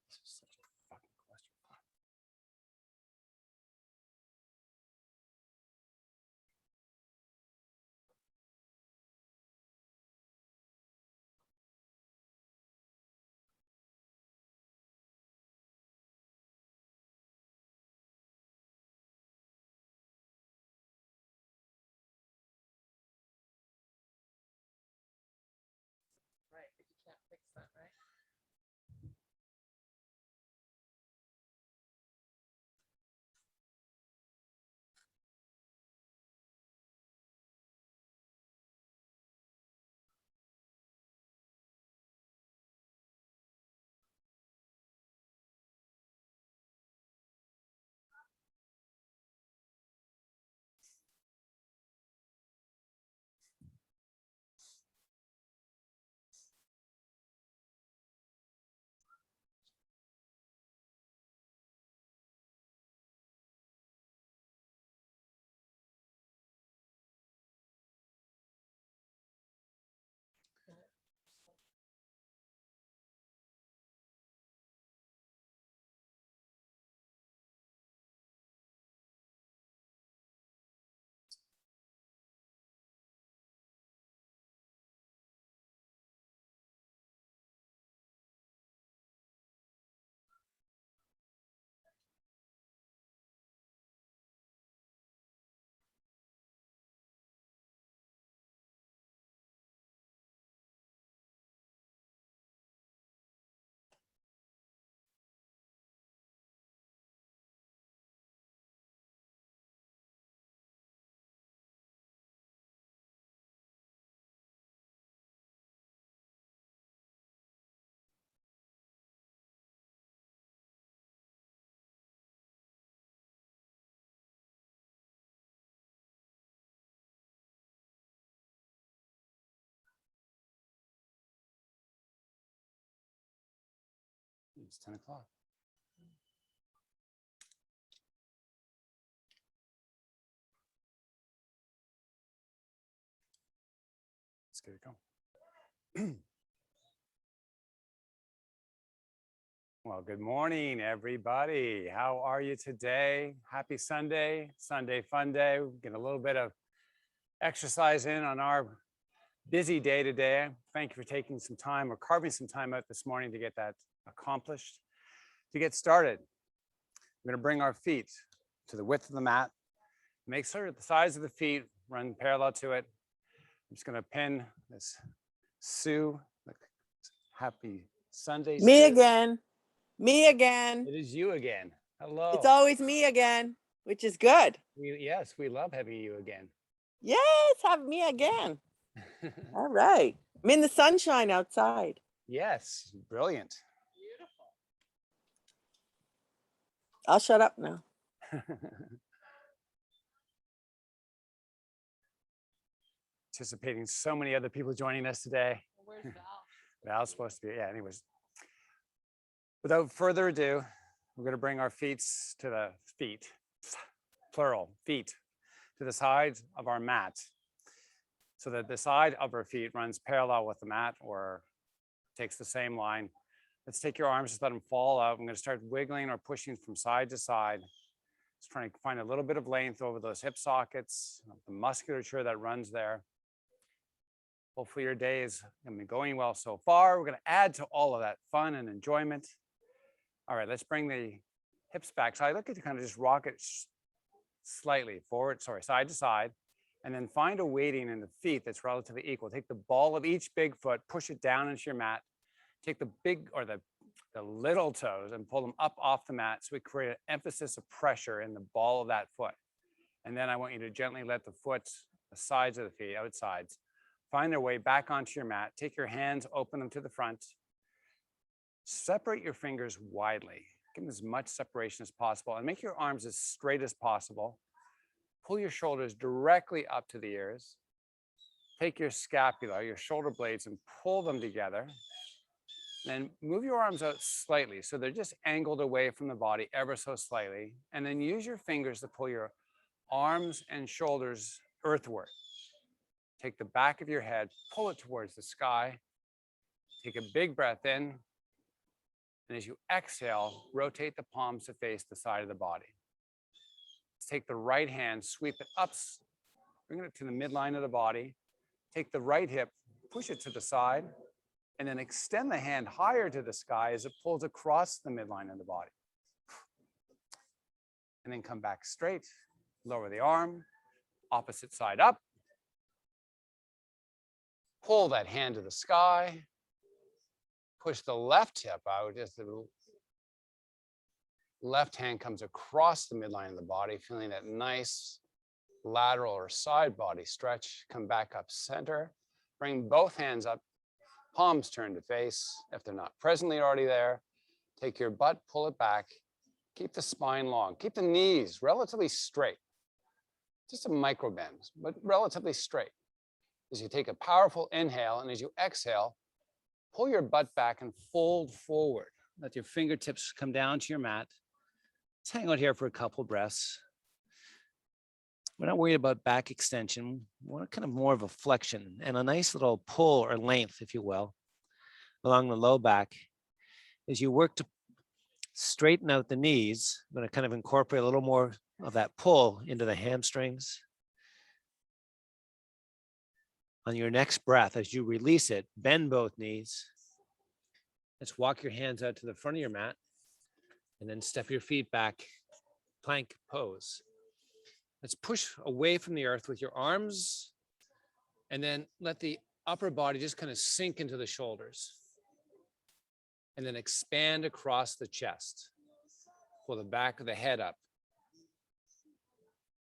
This is such a fucking clusterfuck. Right, but you can't fix that, right? It's 10 o'clock. Let's get it going. Well, good morning, everybody. How are you today? Happy Sunday, Sunday fun day. We're getting a little bit of exercise in on our busy day today. Thank you for taking some time or carving some time out this morning to get that accomplished. To get started, we're going to bring our feet to the width of the mat. Make sure that the sides of the feet run parallel to it. I'm just going to pin this Sue, happy Sunday. Me Sue. again. Me again. It is you again. Hello. It's always me again, which is good. Yes, we love having you again. Yes, have me again. All right. I'm in the sunshine outside. Yes, brilliant. Beautiful. I'll shut up now. Anticipating so many other people joining us today. Where's Val? Val's supposed to be, yeah, anyways. Without further ado, we're going to bring our feet to the feet, plural, feet, to the sides of our mat so that the side of our feet runs parallel with the mat or takes the same line. Let's take your arms, just let them fall out. I'm going to start wiggling or pushing from side to side. Just trying to find a little bit of length over those hip sockets, the musculature that runs there. Hopefully your day is going to be going well so far. We're going to add to all of that fun and enjoyment. All right, let's bring the hips back. So I look at you kind of just rock it slightly forward, side to side, and then find a weighting in the feet that's relatively equal. Take the ball of each big foot, push it down into your mat. Take the big or the little toes and pull them up off the mat so we create an emphasis of pressure in the ball of that foot. And then I want you to gently let the foot, the sides of the feet, outsides, find their way back onto your mat. Take your hands, open them to the front. Separate your fingers widely. Give them as much separation as possible and make your arms as straight as possible. Pull your shoulders directly up to the ears. Take your scapula, your shoulder blades, and pull them together. Then move your arms out slightly so they're just angled away from the body ever so slightly. And then use your fingers to pull your arms and shoulders earthward. Take the back of your head, pull it towards the sky. Take a big breath in. And as you exhale, rotate the palms to face the side of the body. Let's take the right hand, sweep it up, bring it to the midline of the body. Take the right hip, push it to the side, and then extend the hand higher to the sky as it pulls across the midline of the body. And then come back straight, lower the arm, opposite side up. Pull that hand to the sky. Push the left hip out as the left hand comes across the midline of the body, feeling that nice lateral or side body stretch. Come back up center. Bring both hands up, palms turn to face. If they're not presently already there, take your butt, pull it back. Keep the spine long. Keep the knees relatively straight. Just a micro bend, but relatively straight. As you take a powerful inhale, and as you exhale, pull your butt back and fold forward. Let your fingertips come down to your mat. Let's hang out here for a couple breaths. We're not worried about back extension. We want kind of more of a flexion and a nice little pull or length, if you will, along the low back. As you work to straighten out the knees, I'm going to kind of incorporate a little more of that pull into the hamstrings. On your next breath, as you release it, bend both knees. Let's walk your hands out to the front of your mat and then step your feet back, plank pose. Let's push away from the earth with your arms and then let the upper body just kind of sink into the shoulders. And then expand across the chest. Pull the back of the head up.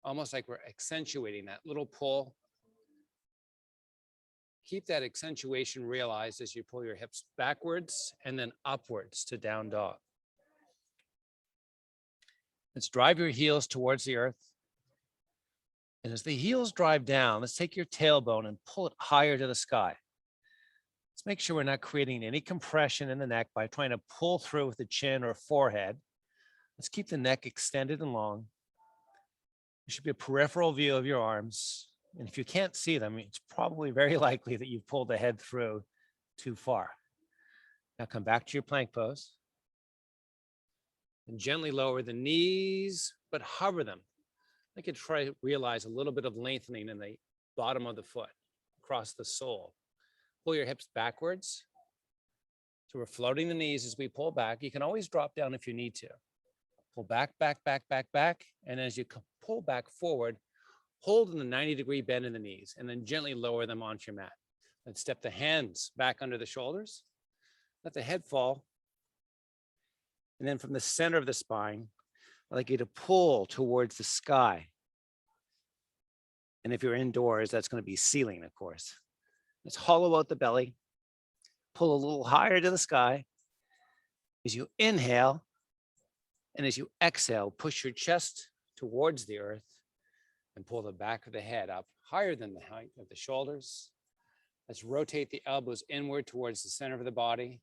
Almost like we're accentuating that little pull. Keep that accentuation realized as you pull your hips backwards and then upwards to down dog. Let's drive your heels towards the earth. And as the heels drive down, let's take your tailbone and pull it higher to the sky. Let's make sure we're not creating any compression in the neck by trying to pull through with the chin or forehead. Let's keep the neck extended and long. There should be a peripheral view of your arms. And if you can't see them, it's probably very likely that you've pulled the head through too far. Now come back to your plank pose. And gently lower the knees, but hover them. I could try to realize a little bit of lengthening in the bottom of the foot, across the sole. Pull your hips backwards. So we're floating the knees as we pull back. You can always drop down if you need to. Pull back, back, back, back, back. And as you pull back forward, hold in the 90-degree bend in the knees and then gently lower them onto your mat. Then step the hands back under the shoulders. Let the head fall. And then from the center of the spine, I'd like you to pull towards the sky. And if you're indoors, that's going to be ceiling, of course. Let's hollow out the belly. Pull a little higher to the sky. As you inhale, and as you exhale, push your chest towards the earth and pull the back of the head up higher than the height of the shoulders. Let's rotate the elbows inward towards the center of the body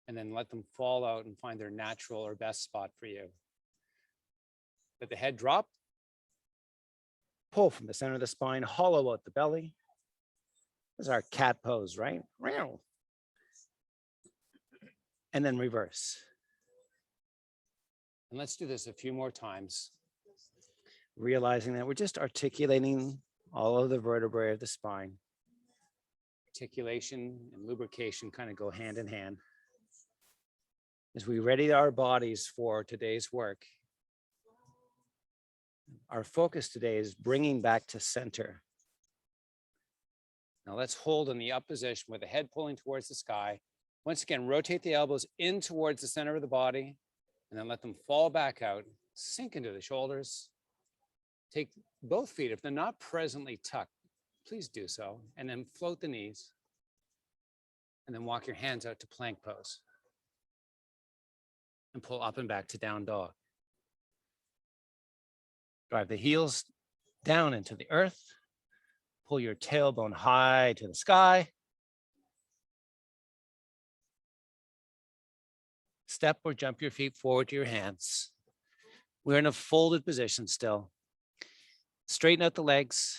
and then let them fall out and find their natural or best spot for you. Let the head drop. Pull from the center of the spine, hollow out the belly. This is our cat pose, right? And then reverse. And let's do this a few more times, realizing that we're just articulating all of the vertebrae of the spine. Articulation and lubrication kind of go hand in hand. As we ready our bodies for today's work, our focus today is bringing back to center. Now let's hold in the up position with the head pulling towards the sky. Once again, rotate the elbows in towards the center of the body and then let them fall back out, sink into the shoulders. Take both feet, if they're not presently tucked, please do so, and then float the knees. And then walk your hands out to plank pose. And pull up and back to down dog. Drive the heels down into the earth. Pull your tailbone high to the sky. Step or jump your feet forward to your hands. We're in a folded position still. Straighten out the legs.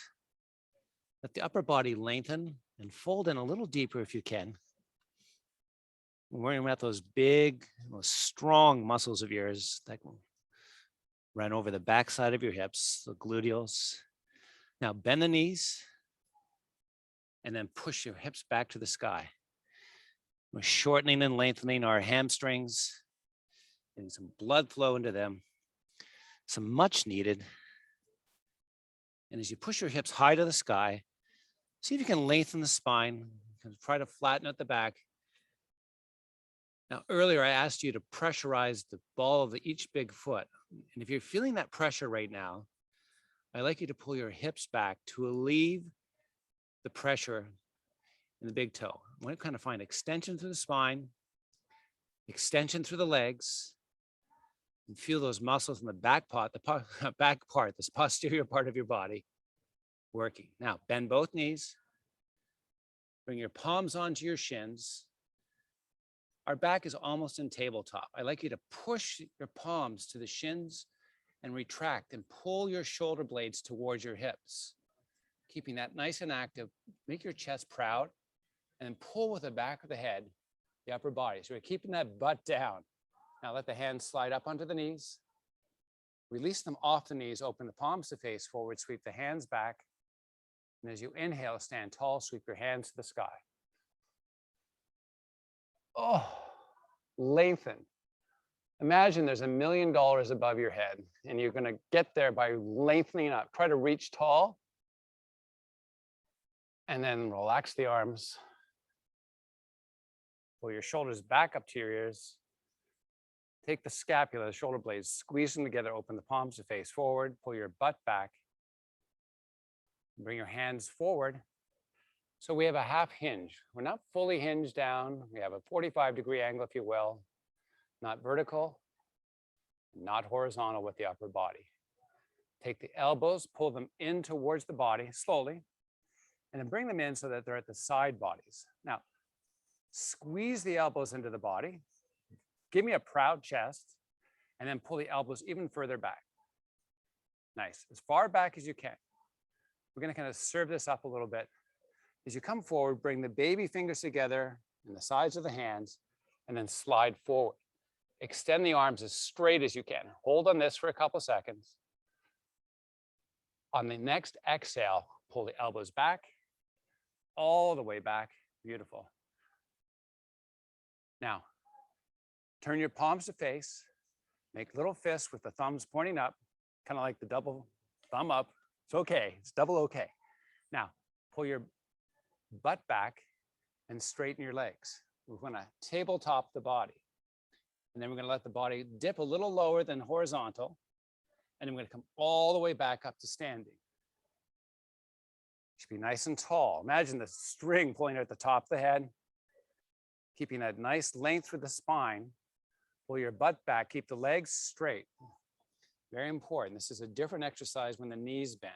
Let the upper body lengthen and fold in a little deeper if you can. Worrying about those big, those strong muscles of yours that run over the backside of your hips, the gluteals. Now bend the knees and then push your hips back to the sky. We're shortening and lengthening our hamstrings, getting some blood flow into them, some much needed. And as you push your hips high to the sky, see if you can lengthen the spine, try to flatten out the back. Now, earlier I asked you to pressurize the ball of each big foot. And if you're feeling that pressure right now, I'd like you to pull your hips back to relieve the pressure in the big toe. I want to kind of find extension through the spine, extension through the legs, and feel those muscles in the back part, this posterior part of your body working. Now, bend both knees. Bring your palms onto your shins. Our back is almost in tabletop. I'd like you to push your palms to the shins and retract and pull your shoulder blades towards your hips. Keeping that nice and active, make your chest proud, and then pull with the back of the head, the upper body. So we're keeping that butt down. Now let the hands slide up onto the knees. Release them off the knees, open the palms to face forward, sweep the hands back. And as you inhale, stand tall, sweep your hands to the sky. Oh, lengthen. Imagine there's $1 million above your head, and you're going to get there by lengthening up. Try to reach tall, and then relax the arms. Pull your shoulders back up to your ears. Take the scapula, the shoulder blades, squeeze them together, open the palms to face forward, pull your butt back. Bring your hands forward. So we have a half hinge. We're not fully hinged down. We have a 45-degree angle, if you will. Not vertical, not horizontal with the upper body. Take the elbows, pull them in towards the body slowly, and then bring them in so that they're at the side bodies. Now, squeeze the elbows into the body. Give me a proud chest, and then pull the elbows even further back. Nice, as far back as you can. We're going to kind of serve this up a little bit. As you come forward, bring the baby fingers together in the sides of the hands, and then slide forward. Extend the arms as straight as you can. Hold on this for a couple seconds. On the next exhale, pull the elbows back, all the way back. Beautiful. Now, turn your palms to face. Make little fists with the thumbs pointing up, kind of like the double thumb up. It's okay. It's double okay. Now, pull your butt back and straighten your legs. We're going to tabletop the body. And then we're going to let the body dip a little lower than horizontal. And then we're going to come all the way back up to standing. Should be nice and tall. Imagine the string pulling at the top of the head. Keeping that nice length through the spine. Pull your butt back. Keep the legs straight. Very important. This is a different exercise when the knees bend.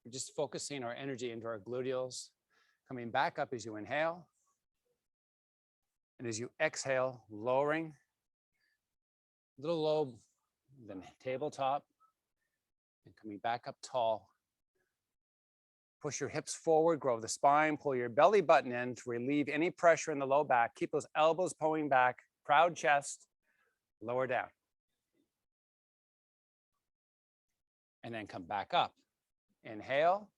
We're just focusing our energy into our gluteals. Coming back up as you inhale. And as you exhale, lowering. A little low, then tabletop. And coming back up tall. Push your hips forward, grow the spine, pull your belly button in to relieve any pressure in the low back. Keep those elbows pulling back, proud chest, lower down. And then come back up. Inhale,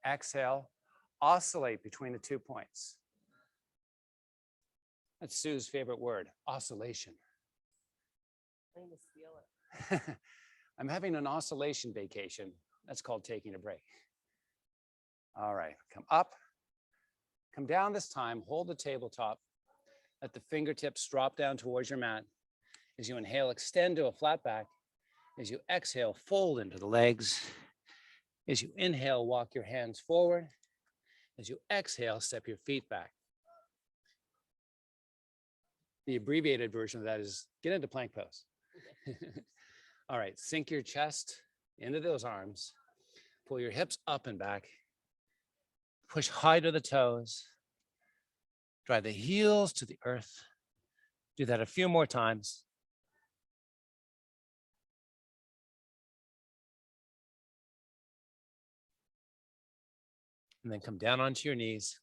exhale, oscillate between the 2 points. That's Sue's favorite word, oscillation. I'm having an oscillation vacation. That's called taking a break. All right, come up, come down this time, hold the tabletop, let the fingertips drop down towards your mat. As you inhale, extend to a flat back. As you exhale, fold into the legs. As you inhale, walk your hands forward. As you exhale, step your feet back. The abbreviated version of that is get into plank pose. All right, sink your chest into those arms. Pull your hips up and back. Push high to the toes. Drive the heels to the earth. Do that a few more times. And then come down onto your knees.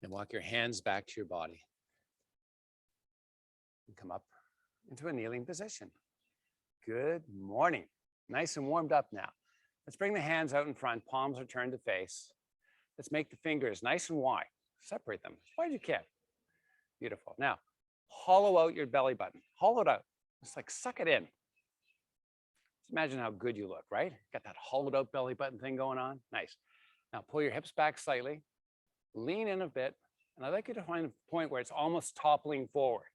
And walk your hands back to your body. And come up into a kneeling position. Good morning. Nice and warmed up now. Let's bring the hands out in front. Palms are turned to face. Let's make the fingers nice and wide. Separate them as wide as you can. Beautiful. Now, hollow out your belly button. Hollow it out. Just like suck it in. Just imagine how good you look, right? Got that hollowed out belly button thing going on. Nice. Now pull your hips back slightly. Lean in a bit. And I'd like you to find a point where it's almost toppling forward.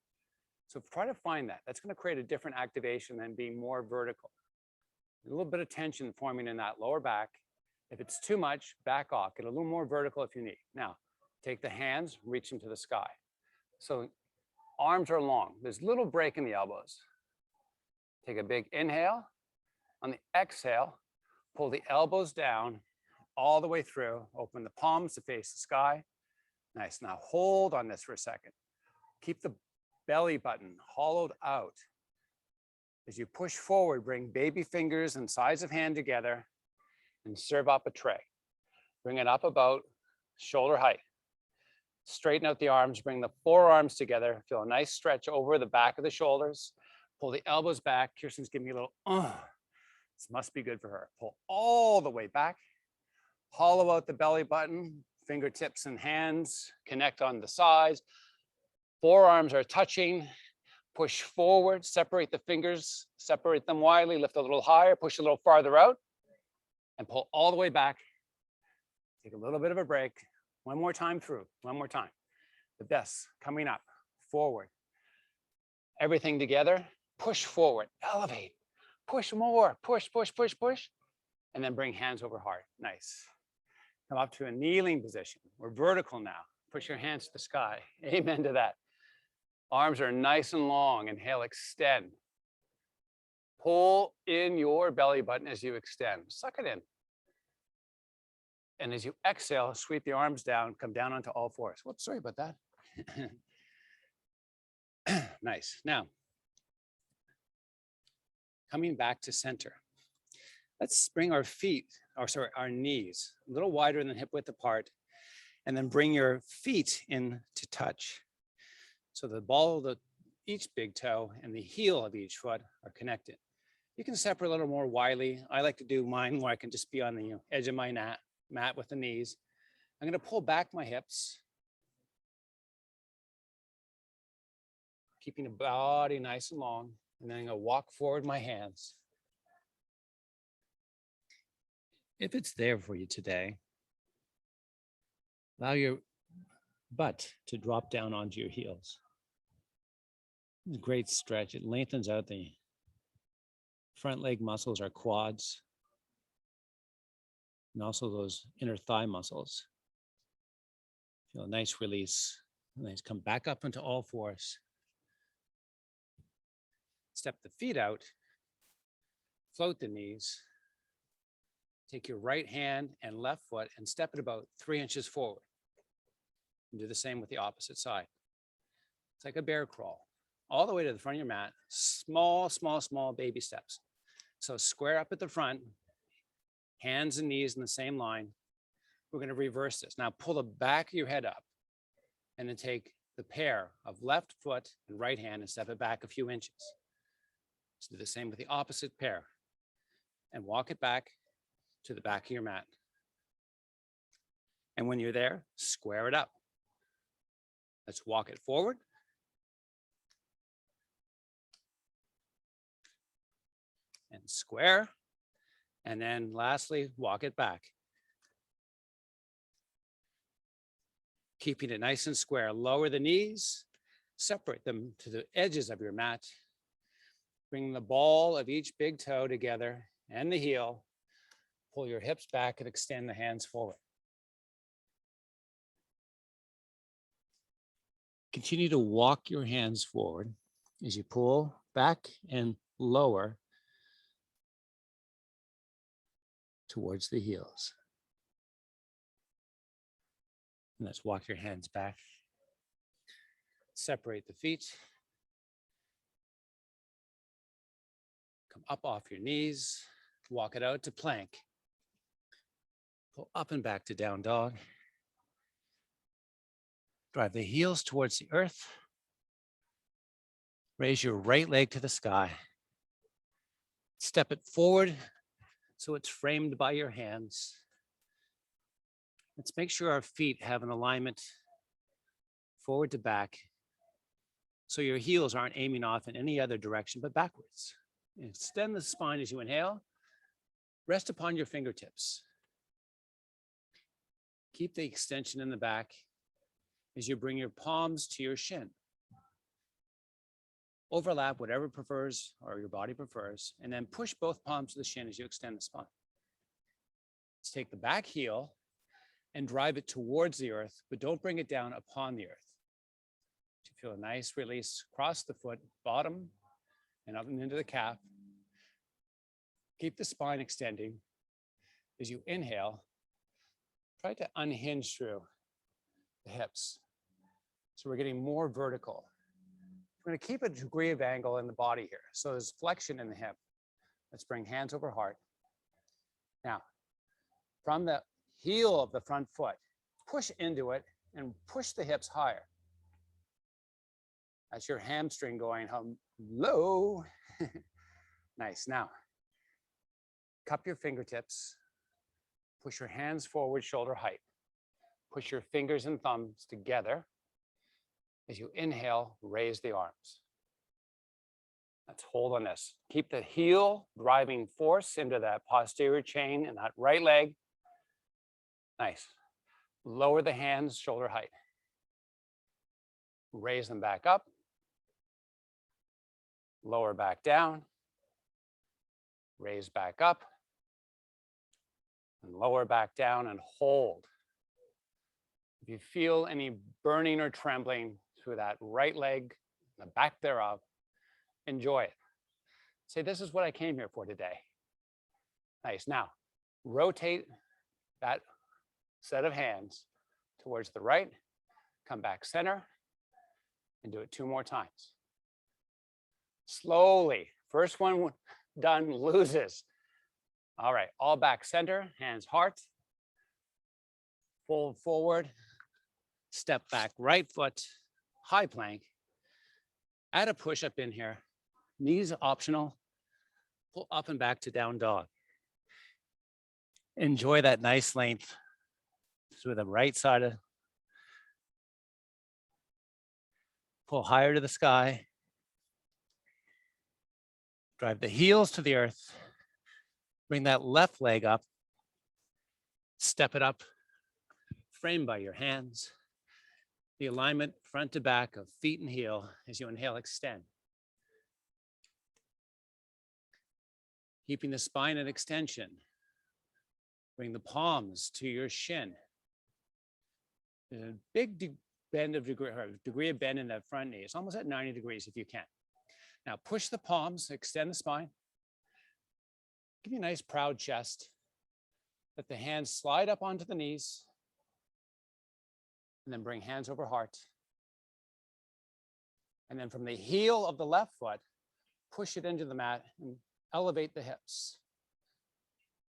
So try to find that. That's going to create a different activation than being more vertical. A little bit of tension forming in that lower back. If it's too much, back off. Get a little more vertical if you need. Now, take the hands, reach them to the sky. So arms are long. There's a little break in the elbows. Take a big inhale. On the exhale, pull the elbows down all the way through. Open the palms to face the sky. Nice. Now hold on this for a second. Keep the belly button hollowed out. As you push forward, bring baby fingers and sides of hand together and serve up a tray. Bring it up about shoulder height. Straighten out the arms, bring the forearms together. Feel a nice stretch over the back of the shoulders. Pull the elbows back. Kirsten's giving me a little, this must be good for her. Pull all the way back. Hollow out the belly button. Fingertips and hands connect on the sides. Forearms are touching. Push forward, separate the fingers, separate them widely, lift a little higher, push a little farther out, and pull all the way back. Take a little bit of a break. One more time through, one more time. The best, coming up, forward. Everything together, push forward, elevate, push more, push, push, push, push, and then bring hands over heart. Nice. Come up to a kneeling position. We're vertical now. Push your hands to the sky. Amen to that. Arms are nice and long. Inhale, extend. Pull in your belly button as you extend. Suck it in. And as you exhale, sweep the arms down, come down onto all fours. Whoops, sorry about that. Nice. Now, coming back to center. Let's bring our our knees a little wider than hip width apart, and then bring your feet in to touch. So the ball of each big toe and the heel of each foot are connected. You can separate a little more widely. I like to do mine where I can just be on the edge of my mat with the knees. I'm going to pull back my hips, keeping the body nice and long, and then I'm going to walk forward my hands. If it's there for you today, allow your butt to drop down onto your heels. Great stretch. It lengthens out the front leg muscles, our quads, and also those inner thigh muscles. Feel a nice release. And then come back up into all fours. Step the feet out. Float the knees. Take your right hand and left foot and step it about 3 inches forward. And do the same with the opposite side. It's like a bear crawl. All the way to the front of your mat, small, small, small baby steps. So square up at the front, hands and knees in the same line. We're going to reverse this. Now pull the back of your head up and then take the pair of left foot and right hand and step it back a few inches. So do the same with the opposite pair and walk it back to the back of your mat. And when you're there, square it up. Let's walk it forward. And square, and then lastly, walk it back. Keeping it nice and square. Lower the knees, separate them to the edges of your mat. Bring the ball of each big toe together and the heel. Pull your hips back and extend the hands forward. Continue to walk your hands forward as you pull back and lower towards the heels. And let's walk your hands back. Separate the feet. Come up off your knees. Walk it out to plank. Pull up and back to down dog. Drive the heels towards the earth. Raise your right leg to the sky. Step it forward so it's framed by your hands. Let's make sure our feet have an alignment forward to back, so your heels aren't aiming off in any other direction but backwards. Extend the spine as you inhale. Rest upon your fingertips. Keep the extension in the back as you bring your palms to your shin. Overlap whatever prefers or your body prefers, and then push both palms to the shin as you extend the spine. Let's take the back heel and drive it towards the earth, but don't bring it down upon the earth. You feel a nice release across the foot, bottom, and up and into the calf. Keep the spine extending. As you inhale, try to unhinge through the hips. So we're getting more vertical. We're going to keep a degree of angle in the body here. So there's flexion in the hip. Let's bring hands over heart. Now, from the heel of the front foot, push into it and push the hips higher. That's your hamstring going low. Nice. Now, cup your fingertips. Push your hands forward, shoulder height. Push your fingers and thumbs together. As you inhale, raise the arms. Let's hold on this. Keep the heel driving force into that posterior chain and that right leg. Nice. Lower the hands, shoulder height. Raise them back up. Lower back down. Raise back up. And lower back down and hold. If you feel any burning or trembling through that right leg, the back thereof, enjoy it. Say, this is what I came here for today. Nice. Now, rotate that set of hands towards the right, come back center, and do it 2 more times. Slowly. First one done loses. All right, all back center, hands heart. Fold forward, step back, right foot, high plank. Add a push-up in here. Knees optional. Pull up and back to down dog. Enjoy that nice length through the right side. Pull higher to the sky. Drive the heels to the earth. Bring that left leg up. Step it up. Framed by your hands. The alignment front to back of feet and heel as you inhale, extend. Keeping the spine at extension. Bring the palms to your shin. There's a big degree of bend in that front knee. It's almost at 90 degrees if you can. Now push the palms, extend the spine. Give you a nice proud chest. Let the hands slide up onto the knees. And then bring hands over heart. And then from the heel of the left foot, push it into the mat and elevate the hips.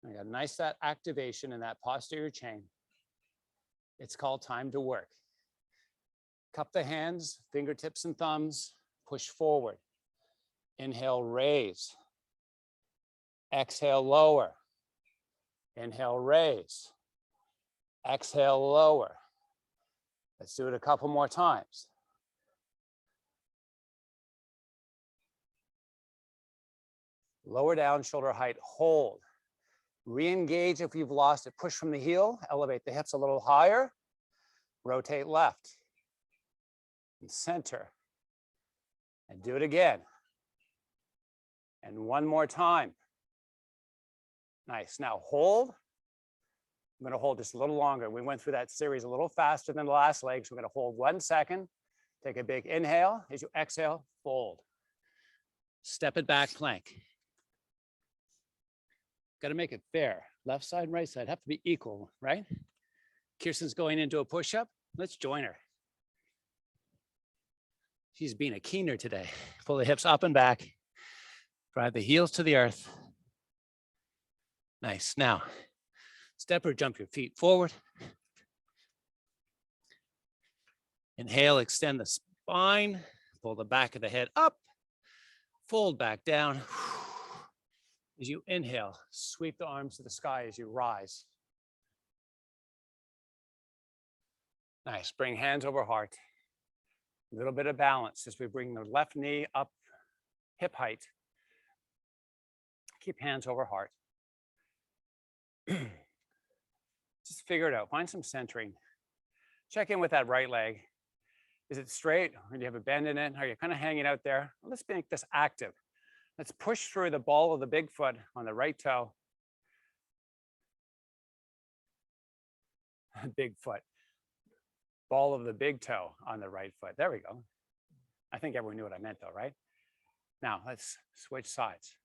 I got a nice that activation in that posterior chain. It's called time to work. Cup the hands, fingertips and thumbs, push forward. Inhale, raise. Exhale, lower. Inhale, raise. Exhale, lower. Let's do it a couple more times. Lower down, shoulder height, hold. Re-engage if you've lost it. Push from the heel, elevate the hips a little higher. Rotate left. And center. And do it again. And one more time. Nice. Now hold. I'm going to hold just a little longer. We went through that series a little faster than the last leg, so we're going to hold 1 second. Take a big inhale. As you exhale, fold. Step it back, plank. Got to make it fair. Left side and right side have to be equal, right? Kirsten's going into a push-up. Let's join her. She's being a keener today. Pull the hips up and back. Drive the heels to the earth. Nice. Now, step or jump your feet forward. Inhale, extend the spine, pull the back of the head up, fold back down. As you inhale, sweep the arms to the sky as you rise. Nice, bring hands over heart. A little bit of balance as we bring the left knee up hip height. Keep hands over heart. Just figure it out, find some centering. Check in with that right leg. Is it straight or do you have a bend in it? Are you kind of hanging out there? Let's make this active. Let's push through the ball of the big foot on the right toe. Big foot. Ball of the big toe on the right foot. There we go. I think everyone knew what I meant though, right? Now let's switch sides.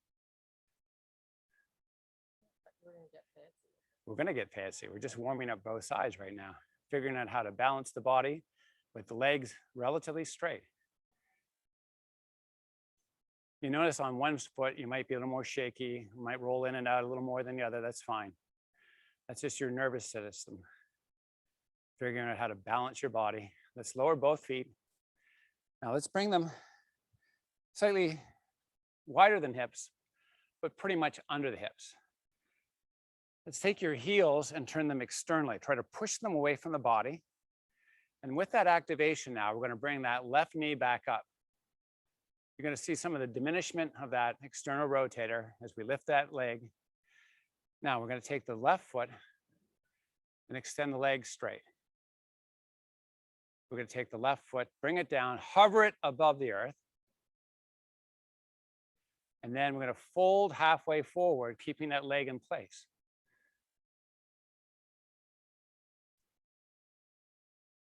We're gonna get fancy. We're just warming up both sides right now, figuring out how to balance the body with the legs relatively straight. You notice on one foot, you might be a little more shaky, you might roll in and out a little more than the other, that's fine. That's just your nervous system. Figuring out how to balance your body. Let's lower both feet. Now let's bring them slightly wider than hips, but pretty much under the hips. Let's take your heels and turn them externally. Try to push them away from the body. And with that activation now, we're going to bring that left knee back up. You're going to see some of the diminishment of that external rotator as we lift that leg. Now we're going to take the left foot and extend the leg straight. We're going to take the left foot, bring it down, hover it above the earth. And then we're going to fold halfway forward, keeping that leg in place.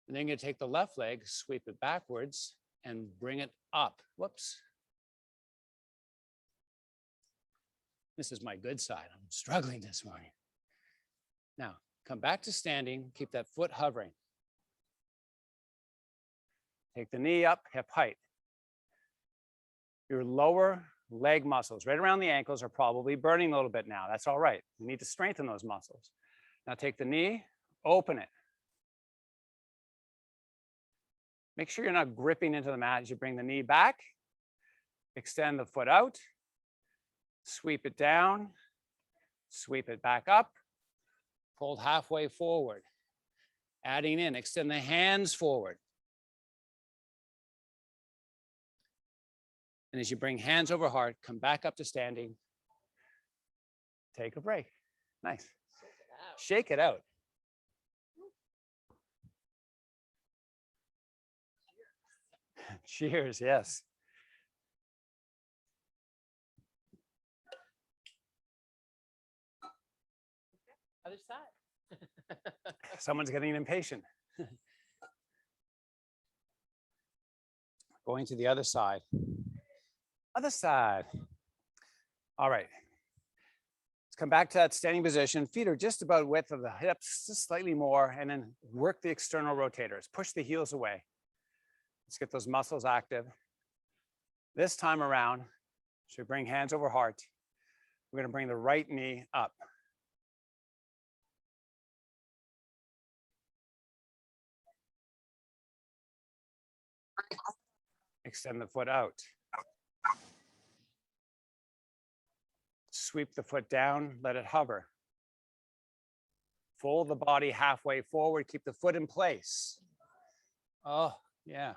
And then you're going to take the left leg, sweep it backwards, and bring it up. Whoops. This is my good side. I'm struggling this morning. Now, come back to standing. Keep that foot hovering. Take the knee up, hip height. Your lower leg muscles, right around the ankles, are probably burning a little bit now. That's all right. You need to strengthen those muscles. Now take the knee, open it. Make sure you're not gripping into the mat as you bring the knee back. Extend the foot out. Sweep it down. Sweep it back up. Fold halfway forward. Adding in, extend the hands forward. And as you bring hands over heart, come back up to standing. Take a break. Nice. Shake it out. Cheers, yes. Other side. Someone's getting impatient. Going to the other side. Other side. All right. Let's come back to that standing position. Feet are just about width of the hips, just slightly more, and then work the external rotators. Push the heels away. Let's get those muscles active. This time around, so we bring hands over heart. We're going to bring the right knee up. Extend the foot out. Sweep the foot down, let it hover. Fold the body halfway forward, keep the foot in place. Oh, yeah.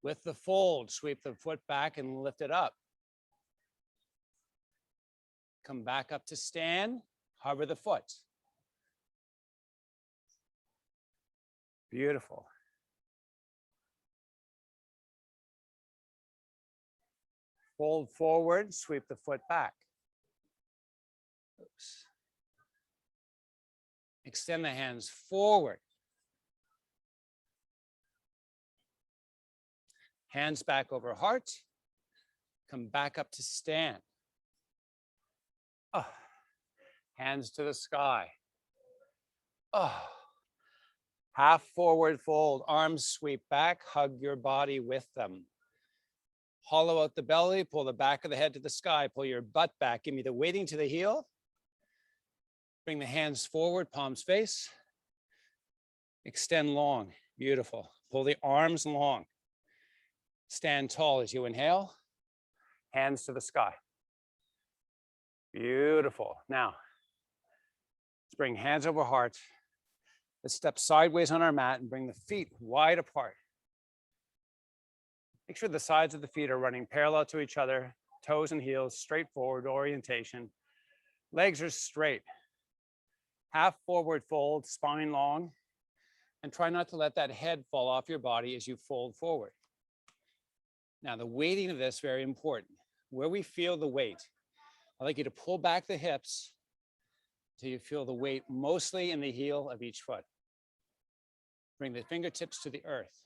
With the fold, sweep the foot back and lift it up. Come back up to stand, hover the foot. Beautiful. Fold forward, sweep the foot back. Oops. Extend the hands forward. Hands back over heart. Come back up to stand. Oh. Hands to the sky. Oh. Half forward fold, arms sweep back, hug your body with them. Hollow out the belly, pull the back of the head to the sky, pull your butt back, give me the weighting to the heel. Bring the hands forward, palms face. Extend long, beautiful. Pull the arms long. Stand tall as you inhale, hands to the sky. Beautiful. Now, let's bring hands over heart. Let's step sideways on our mat and bring the feet wide apart. Make sure the sides of the feet are running parallel to each other, toes and heels, straightforward orientation. Legs are straight. Half forward fold, spine long, and try not to let that head fall off your body as you fold forward. Now, the weighting of this is very important. Where we feel the weight, I'd like you to pull back the hips till you feel the weight mostly in the heel of each foot. Bring the fingertips to the earth.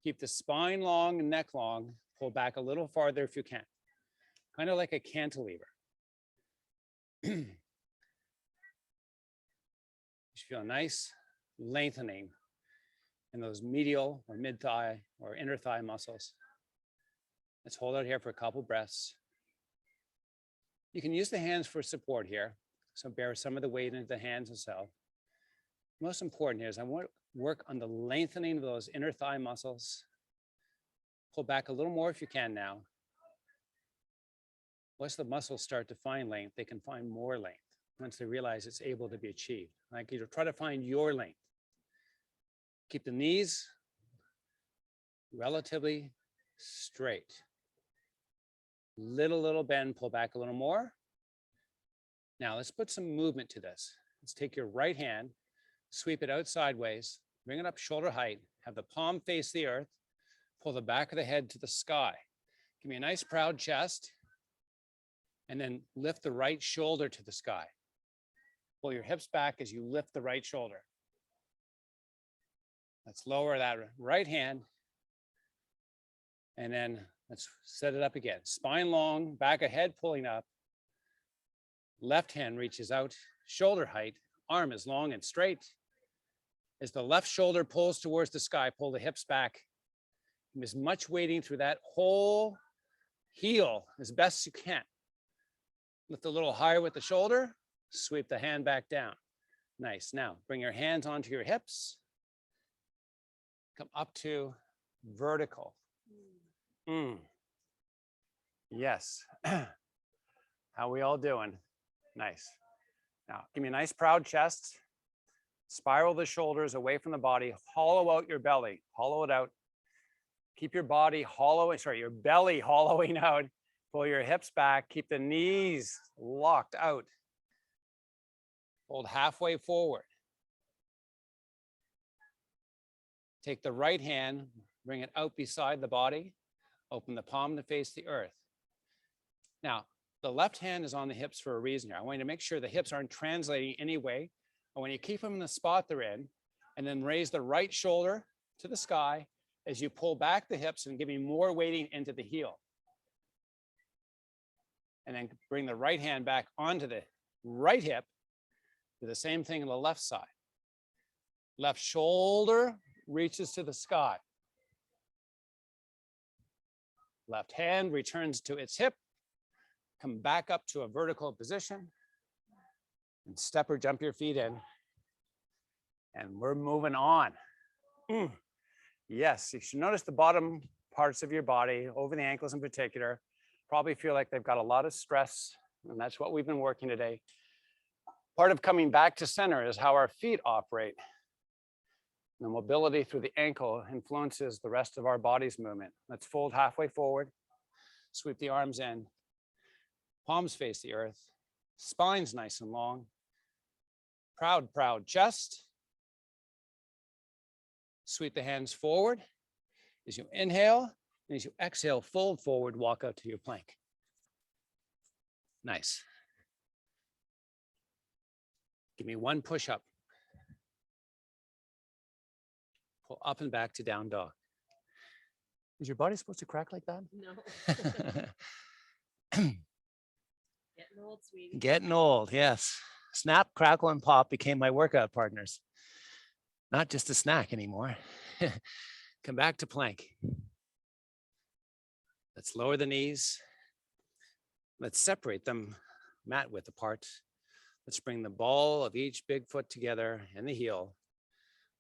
Keep the spine long and neck long. Pull back a little farther if you can. Kind of like a cantilever. You should feel a nice lengthening in those medial or mid-thigh or inner thigh muscles. Let's hold out here for a couple breaths. You can use the hands for support here. So bear some of the weight into the hands itself. Most important here is I want to work on the lengthening of those inner thigh muscles. Pull back a little more if you can now. Once the muscles start to find length, they can find more length once they realize it's able to be achieved. Like you try to find your length. Keep the knees relatively straight. Little bend, pull back a little more. Now let's put some movement to this. Let's take your right hand, sweep it out sideways, bring it up shoulder height, have the palm face the earth, pull the back of the head to the sky. Give me a nice proud chest, and then lift the right shoulder to the sky. Pull your hips back as you lift the right shoulder. Let's lower that right hand, and then let's set it up again. Spine long, back of head pulling up. Left hand reaches out, shoulder height, arm is long and straight. As the left shoulder pulls towards the sky, pull the hips back. Give as much weighting through that whole heel as best you can. Lift a little higher with the shoulder, sweep the hand back down. Nice. Now, bring your hands onto your hips. Come up to vertical. Yes. How we all doing? Nice. Now, give me a nice proud chest. Spiral the shoulders away from the body. Hollow out your belly. Hollow it out. Keep your body your belly hollowing out. Pull your hips back. Keep the knees locked out. Hold halfway forward. Take the right hand, bring it out beside the body. Open the palm to face the earth. Now, the left hand is on the hips for a reason here. I want you to make sure the hips aren't translating anyway. I want you to keep them in the spot they're in, and then raise the right shoulder to the sky as you pull back the hips and giving more weighting into the heel. And then bring the right hand back onto the right hip. Do the same thing on the left side. Left shoulder reaches to the sky. Left hand returns to its hip. Come back up to a vertical position. And step or jump your feet in. And we're moving on. Yes, you should notice the bottom parts of your body, over the ankles in particular, probably feel like they've got a lot of stress. And that's what we've been working today. Part of coming back to center is how our feet operate. The mobility through the ankle influences the rest of our body's movement. Let's fold halfway forward, sweep the arms in, palms face the earth, spine's nice and long, proud chest. Sweep the hands forward. As you inhale, and as you exhale, fold forward, walk out to your plank. Nice. Give me one push up. Pull up and back to down dog. Is your body supposed to crack like that? No. Getting old, sweetie. Getting old, yes. Snap, crackle, and pop became my workout partners. Not just a snack anymore. Come back to plank. Let's lower the knees. Let's separate them mat width apart. Let's bring the ball of each big foot together and the heel.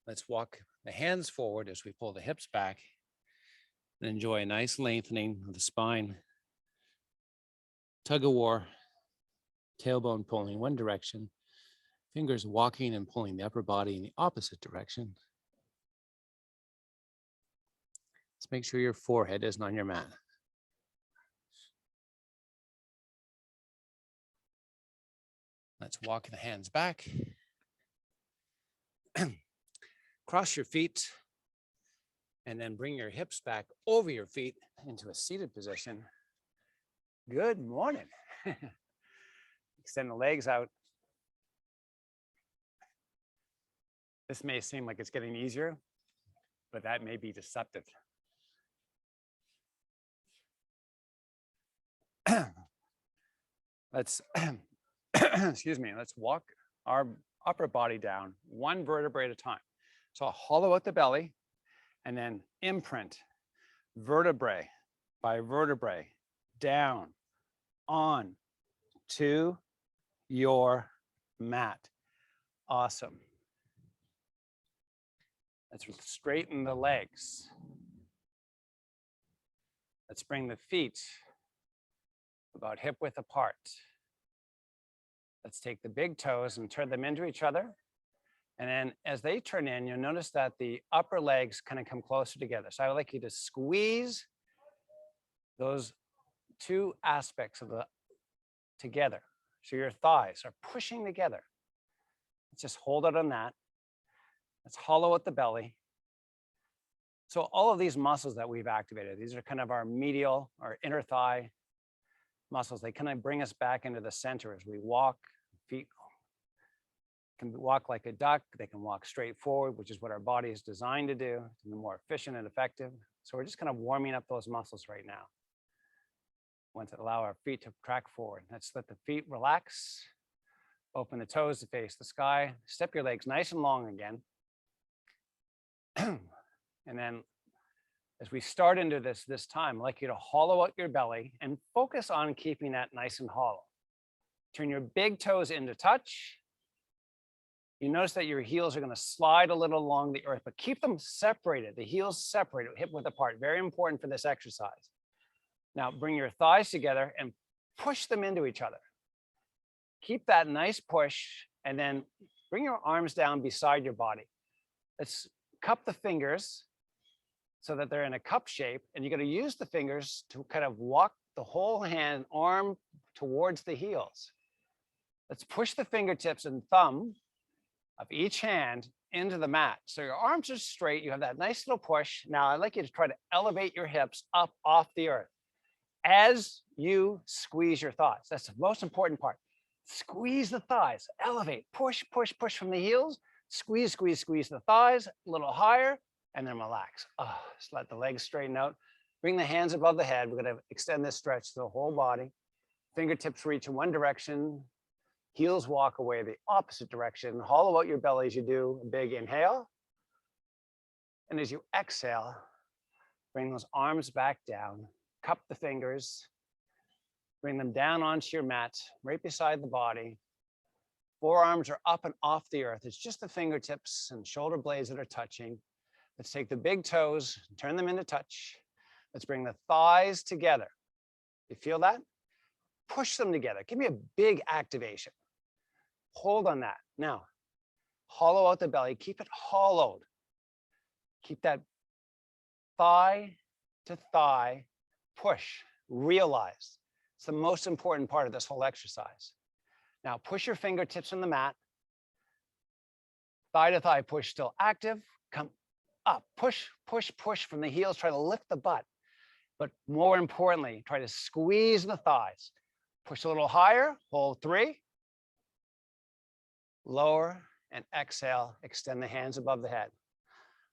Let's walk the hands forward as we pull the hips back and enjoy a nice lengthening of the spine. Tug of war, tailbone pulling one direction, fingers walking and pulling the upper body in the opposite direction. Let's make sure your forehead isn't on your mat. Let's walk the hands back. Cross your feet and then bring your hips back over your feet into a seated position. Good morning. Extend the legs out. This may seem like it's getting easier, but that may be deceptive. Let's, excuse me, let's walk our upper body down one vertebrae at a time. So I'll hollow out the belly and then imprint vertebrae by vertebrae down on to your mat. Awesome. Let's straighten the legs. Let's bring the feet about hip width apart. Let's take the big toes and turn them into each other. And then as they turn in, you'll notice that the upper legs kind of come closer together. So I would like you to squeeze those two aspects of the together. So your thighs are pushing together. Let's just hold it on that. Let's hollow out the belly. So all of these muscles that we've activated, these are kind of our medial, our inner thigh muscles. They kind of bring us back into the center as we walk. Feet can walk like a duck. They can walk straight forward, which is what our body is designed to do to be more efficient and effective. So we're just kind of warming up those muscles right now. Once it allow our feet to track forward. Let's let the feet relax. Open the toes to face the sky. Step your legs nice and long again. And then as we start into this time, I'd like you to hollow out your belly and focus on keeping that nice and hollow. Turn your big toes into touch. You notice that your heels are going to slide a little along the earth, but keep them separated, the heels separated, hip width apart. Very important for this exercise. Now bring your thighs together and push them into each other. Keep that nice push and then bring your arms down beside your body. Let's cup the fingers so that they're in a cup shape, and you're going to use the fingers to kind of walk the whole hand, arm towards the heels. Let's push the fingertips and thumb of each hand into the mat. So your arms are straight. You have that nice little push. Now I'd like you to try to elevate your hips up off the earth as you squeeze your thighs. That's the most important part. Squeeze the thighs, elevate, push, push, push from the heels, squeeze, squeeze, squeeze the thighs a little higher, and then relax. Oh, just let the legs straighten out. Bring the hands above the head. We're going to extend this stretch to the whole body. Fingertips reach in one direction. Heels walk away the opposite direction. Hollow out your belly as you do a big inhale. And as you exhale, bring those arms back down. Cup the fingers. Bring them down onto your mat, right beside the body. Forearms are up and off the earth. It's just the fingertips and shoulder blades that are touching. Let's take the big toes, turn them into touch. Let's bring the thighs together. You feel that? Push them together. Give me a big activation. Hold on that. Now, hollow out the belly. Keep it hollowed. Keep that thigh to thigh push. Realize it's the most important part of this whole exercise. Now, push your fingertips on the mat. Thigh to thigh push still active. Come up, push, push, push from the heels. Try to lift the butt. But more importantly, try to squeeze the thighs. Push a little higher, hold 3. Lower and exhale, extend the hands above the head.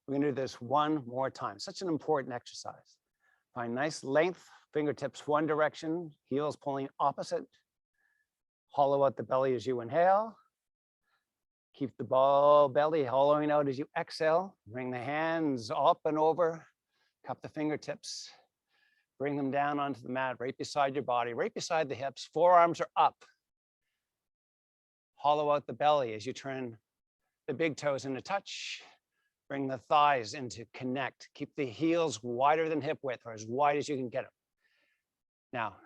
We're gonna do this one more time. Such an important exercise. Find nice length, fingertips one direction, heels pulling opposite. Hollow out the belly as you inhale. Keep the belly hollowing out as you exhale. Bring the hands up and over. Cup the fingertips. Bring them down onto the mat right beside your body, right beside the hips. Forearms are up. Hollow out the belly as you turn the big toes into touch. Bring the thighs into connect. Keep the heels wider than hip width, or as wide as you can get them. Now,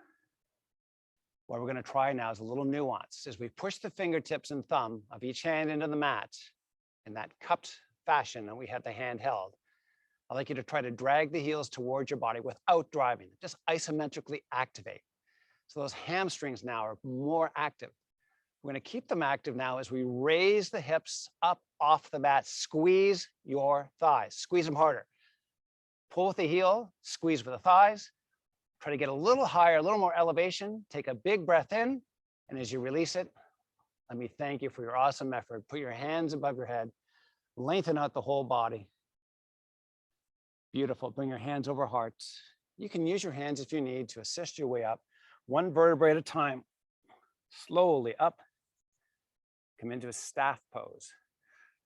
what we're going to try now is a little nuance. As we push the fingertips and thumb of each hand into the mat in that cupped fashion that we had the hand held, I'd like you to try to drag the heels towards your body without driving. Just isometrically activate. So those hamstrings now are more active. We're going to keep them active now as we raise the hips up off the mat. Squeeze your thighs. Squeeze them harder. Pull with the heel, squeeze with the thighs. Try to get a little higher, a little more elevation. Take a big breath in. And as you release it, let me thank you for your awesome effort. Put your hands above your head. Lengthen out the whole body. Beautiful. Bring your hands over heart. You can use your hands if you need to assist your way up. One vertebrae at a time. Slowly up. Come into a staff pose.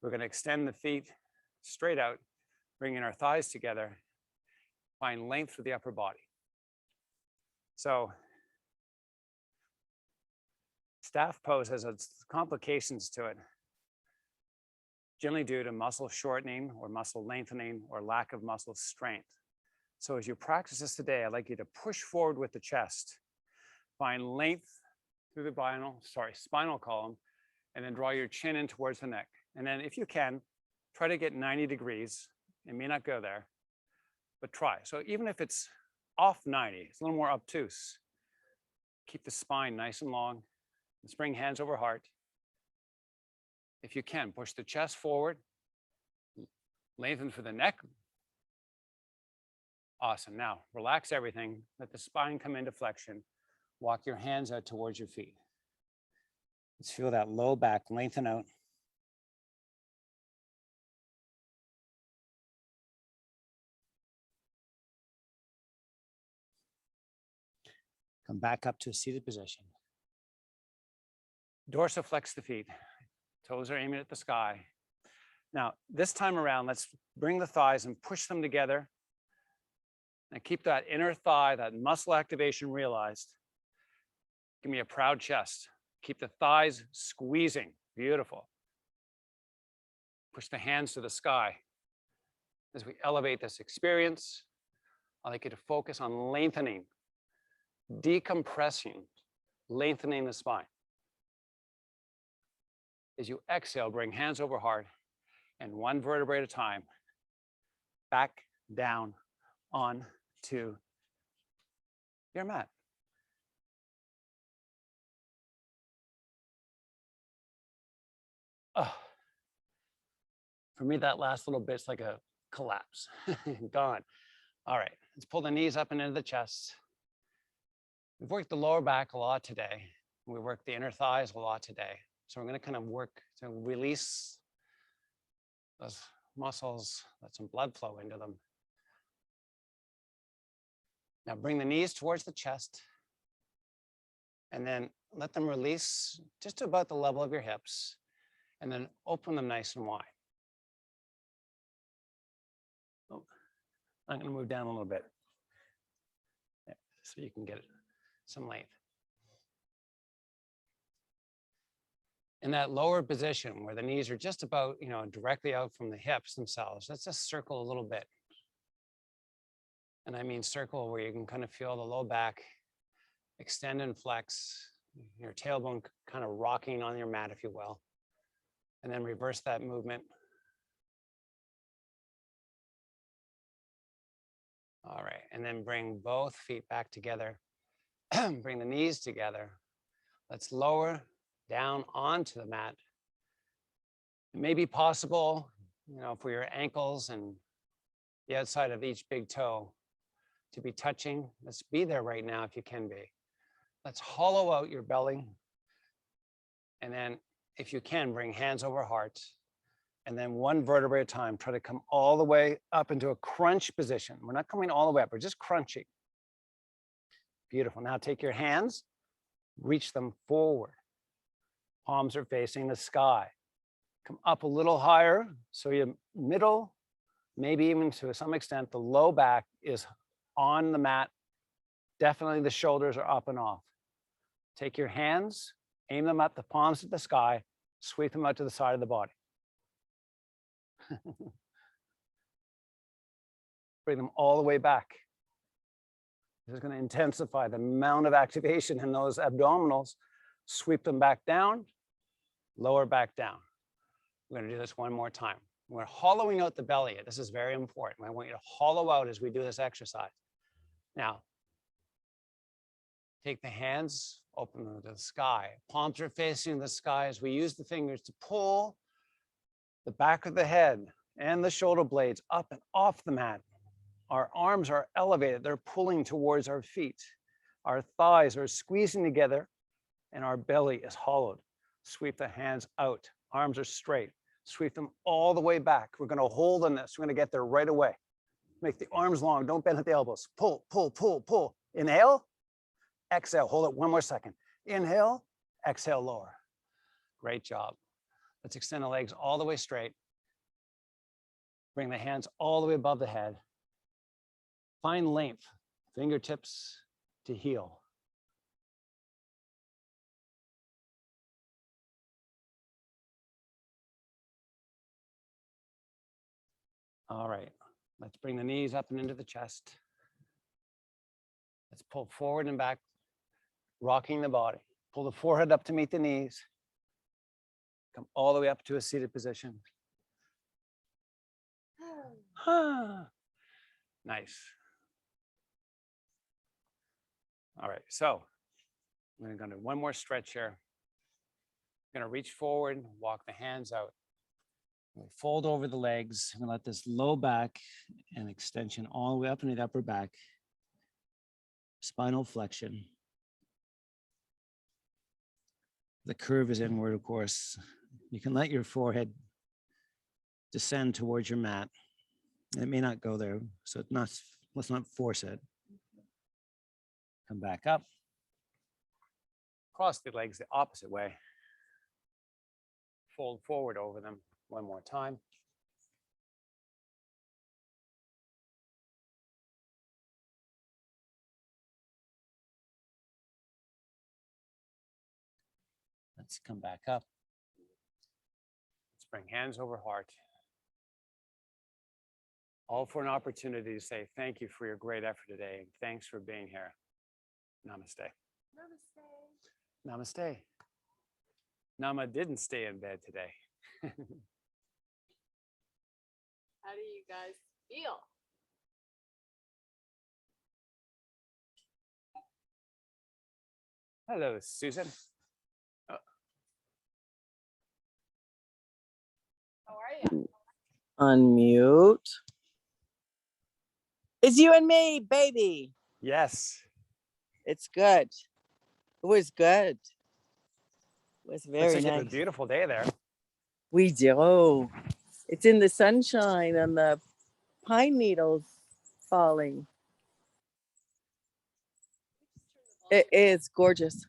We're going to extend the feet straight out, bringing our thighs together. Find length through the upper body. So staff pose has its complications to it, generally due to muscle shortening or muscle lengthening or lack of muscle strength. So as you practice this today, I'd like you to push forward with the chest. Find length through the spinal column, and then draw your chin in towards the neck. And then if you can, try to get 90 degrees. It may not go there, but try. So even if it's off 90, it's a little more obtuse. Keep the spine nice and long. Let's bring hands over heart. If you can, push the chest forward. Lengthen for the neck. Awesome. Now, relax everything. Let the spine come into flexion. Walk your hands out towards your feet. Let's feel that low back lengthen out. Come back up to a seated position. Dorsiflex the feet. Toes are aiming at the sky. Now, this time around, let's bring the thighs and push them together. And keep that inner thigh, that muscle activation realized. Give me a proud chest. Keep the thighs squeezing. Beautiful. Push the hands to the sky. As we elevate this experience, I'd like you to focus on lengthening, decompressing, lengthening the spine. As you exhale, bring hands over heart and one vertebrae at a time, back down on to your mat. Oh, for me, that last little bit's like a collapse. Gone. All right, let's pull the knees up and into the chest. We've worked the lower back a lot today. We worked the inner thighs a lot today. So we're going to kind of work to release those muscles, let some blood flow into them. Now bring the knees towards the chest and then let them release just to about the level of your hips and then open them nice and wide. Oh, I'm going to move down a little bit so you can get some length. In that lower position where the knees are just about, directly out from the hips themselves, let's just circle a little bit. And I mean circle where you can kind of feel the low back extend and flex, your tailbone kind of rocking on your mat, if you will. And then reverse that movement. All right, and then bring both feet back together. Bring the knees together. Let's lower down onto the mat. It may be possible, for your ankles and the outside of each big toe to be touching. Let's be there right now if you can be. Let's hollow out your belly. And then if you can, bring hands over heart. And then one vertebrae at a time, try to come all the way up into a crunch position. We're not coming all the way up, we're just crunching. Beautiful. Now take your hands, reach them forward. Palms are facing the sky. Come up a little higher. So your middle, maybe even to some extent, the low back is on the mat. Definitely the shoulders are up and off. Take your hands, aim them at the palms of the sky, sweep them out to the side of the body. Bring them all the way back. This is going to intensify the amount of activation in those abdominals. Sweep them back down, lower back down. We're going to do this one more time. We're hollowing out the belly. This is very important. I want you to hollow out as we do this exercise. Now, take the hands, open them to the sky. Palms are facing the sky as we use the fingers to pull the back of the head and the shoulder blades up and off the mat. Our arms are elevated. They're pulling towards our feet. Our thighs are squeezing together and our belly is hollowed. Sweep the hands out. Arms are straight. Sweep them all the way back. We're going to hold on this. We're going to get there right away. Make the arms long. Don't bend at the elbows. Pull, pull, pull, pull. Inhale. Exhale. Hold it one more second. Inhale. Exhale, lower. Great job. Let's extend the legs all the way straight. Bring the hands all the way above the head. Find length, fingertips to heel. All right, let's bring the knees up and into the chest. Let's pull forward and back, rocking the body. Pull the forehead up to meet the knees. Come all the way up to a seated position. Nice. All right, so we're going to do one more stretch here. I'm going to reach forward, walk the hands out. We'll fold over the legs and let this low back and extension all the way up into the upper back. Spinal flexion. The curve is inward, of course. You can let your forehead descend towards your mat. It may not go there, so let's not force it. Come back up. Cross the legs the opposite way. Fold forward over them one more time. Let's come back up. Let's bring hands over heart. All for an opportunity to say thank you for your great effort today. And thanks for being here. Namaste. Namaste. Namaste. Nama didn't stay in bed today. How do you guys feel? Hello, Susan. How are you? Unmute. It's you and me, baby. Yes. It's good. It was good. It was Looks very like you have a nice. beautiful day there. We do. It's in the sunshine and the pine needles falling. It is gorgeous.